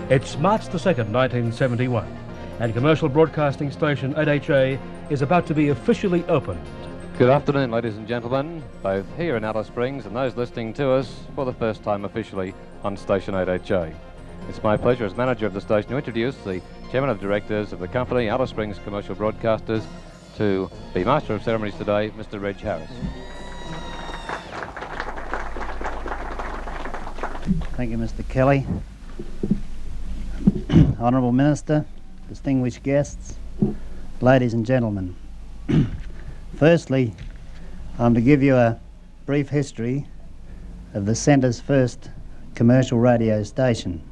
It's March the 2nd, 1971, and commercial broadcasting station 8HA is about to be officially opened. Good afternoon, ladies and gentlemen, both here in Alice Springs and those listening to us for the first time officially on Station 8HA. It's my pleasure as manager of the station to introduce the chairman of directors of the company, Alice Springs Commercial Broadcasters, to be master of ceremonies today, Mr. Reg Harris. Thank you, Mr. Kelly. Honourable Minister, distinguished guests, ladies and gentlemen. Firstly, I'm to give you a brief history of the Centre's first commercial radio station.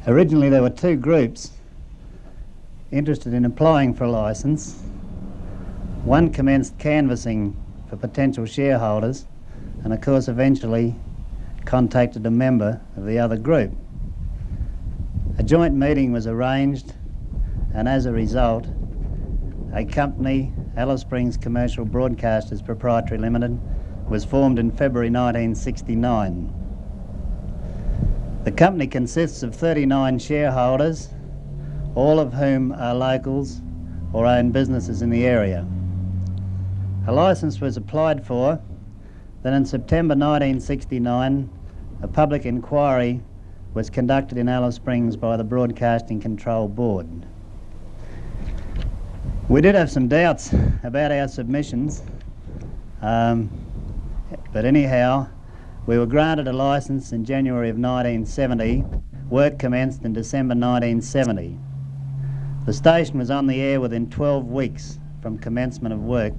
Originally there were two groups interested in applying for a licence. One commenced canvassing for potential shareholders and of course eventually contacted a member of the other group. A joint meeting was arranged and as a result a company, Alice Springs Commercial Broadcasters Proprietary Limited, was formed in February 1969. The company consists of 39 shareholders, all of whom are locals or own businesses in the area. A licence was applied for, then in September 1969 a public inquiry was conducted in Alice Springs by the Broadcasting Control Board. We did have some doubts about our submissions, but anyhow, we were granted a licence in January of 1970. Work commenced in December 1970. The station was on the air within 12 weeks from commencement of work,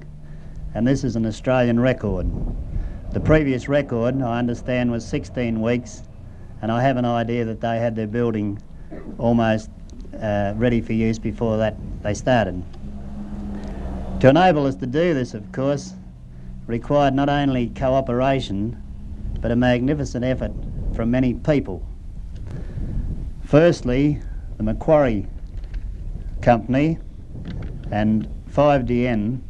and this is an Australian record. The previous record, I understand, was 16 weeks, and I have an idea that they had their building almost ready for use before that they started. To enable us to do this, of course, required not only cooperation, but a magnificent effort from many people. Firstly, the Macquarie Company and 5DN,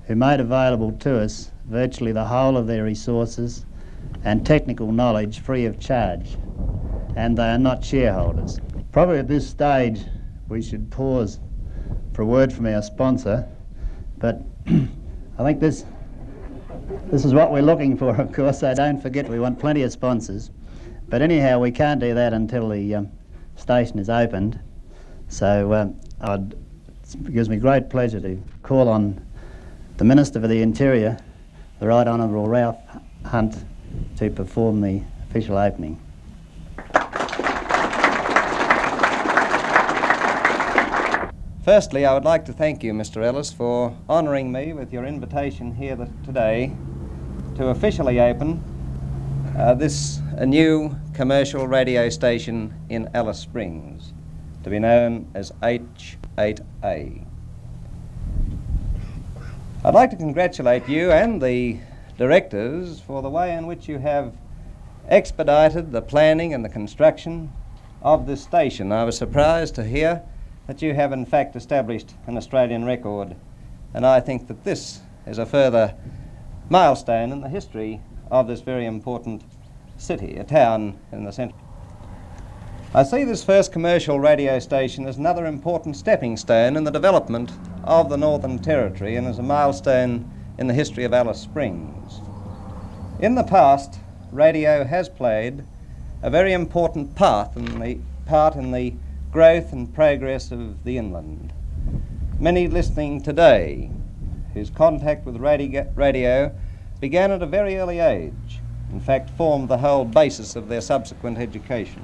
who made available to us virtually the whole of their resources and technical knowledge free of charge, and they are not shareholders. Probably at this stage we should pause for a word from our sponsor, but I think this is what we're looking for, of course, so don't forget we want plenty of sponsors. But anyhow, we can't do that until the station is opened, so it gives me great pleasure to call on the Minister for the Interior, the Right Honourable Ralph Hunt, to perform the official opening. Firstly, I would like to thank you, Mr. Ellis, for honouring me with your invitation here today to officially open this new commercial radio station in Alice Springs, to be known as H8A. I'd like to congratulate you and the directors for the way in which you have expedited the planning and the construction of this station. I was surprised to hear that you have in fact established an Australian record, and I think that this is a further milestone in the history of this very important city, a town in the centre. I see this first commercial radio station as another important stepping stone in the development of the Northern Territory and as a milestone in the history of Alice Springs. In the past, radio has played a very important part in the growth and progress of the inland. Many listening today whose contact with radio began at a very early age, in fact formed the whole basis of their subsequent education.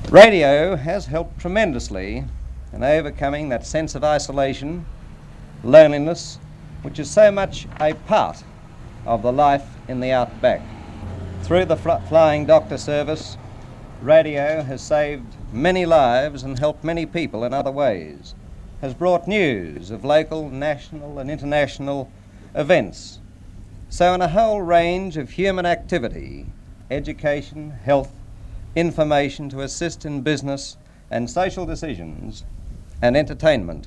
Radio has helped tremendously in overcoming that sense of isolation, loneliness, which is so much a part of the life in the outback. Through the Flying Doctor service, radio has saved many lives and helped many people in other ways, has brought news of local, national and international events. So in a whole range of human activity, education, health, information to assist in business and social decisions and entertainment,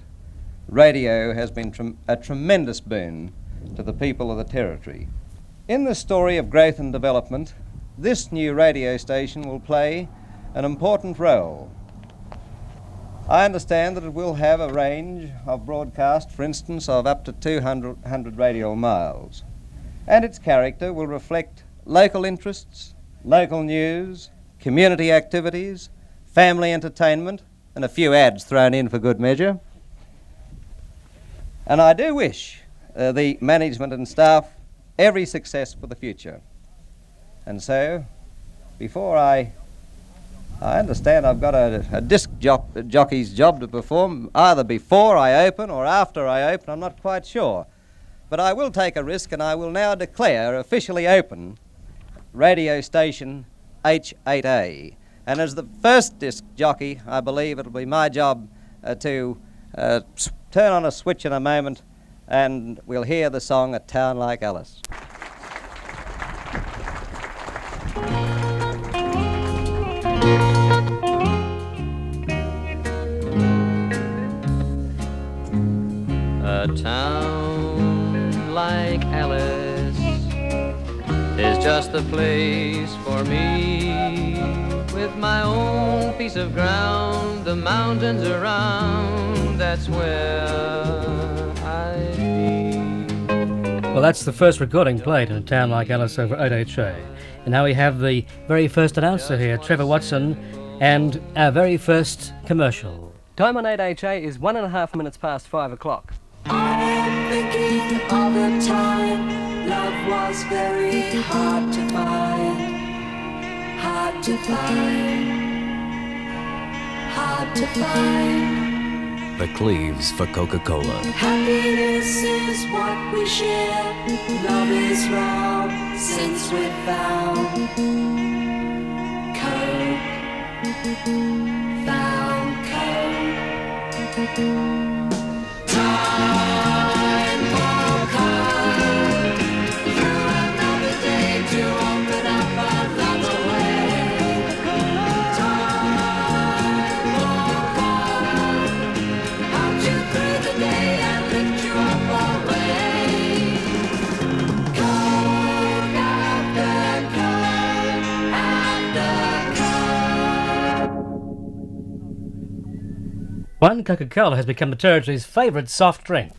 radio has been a tremendous boon to the people of the Territory. In the story of growth and development, this new radio station will play an important role. I understand that it will have a range of broadcast, for instance, of up to 200 radial miles, and its character will reflect local interests, local news, community activities, family entertainment, and a few ads thrown in for good measure. And I do wish the management and staff every success for the future. And so, before I understand I've got a disc jockey's job to perform, either before I open or after I open, I'm not quite sure. But I will take a risk, and I will now declare officially open radio station H8A. And as the first disc jockey, I believe it'll be my job to turn on a switch in a moment, and we'll hear the song A Town Like Alice. A town like Alice is just the place for me, with my own piece of ground, the mountains around, that's where I'd be. Well, that's the first recording played in A Town Like Alice over 8HA. And now we have the very first announcer here, Trevor Watson, and our very first commercial. Time on 8HA is 1.5 minutes past 5 o'clock. I am thinking of a time love was very hard to find, hard to find, hard to find. The Cleves for Coca-Cola. Happiness is what we share, love is wrong since we found Coke, found Coke. Time for Coke, through another day to open up another way. Time for Coke, help you through the day and lift you up always. Coke after Coke after Coke. One Coca-Cola has become the territory's favourite soft drink.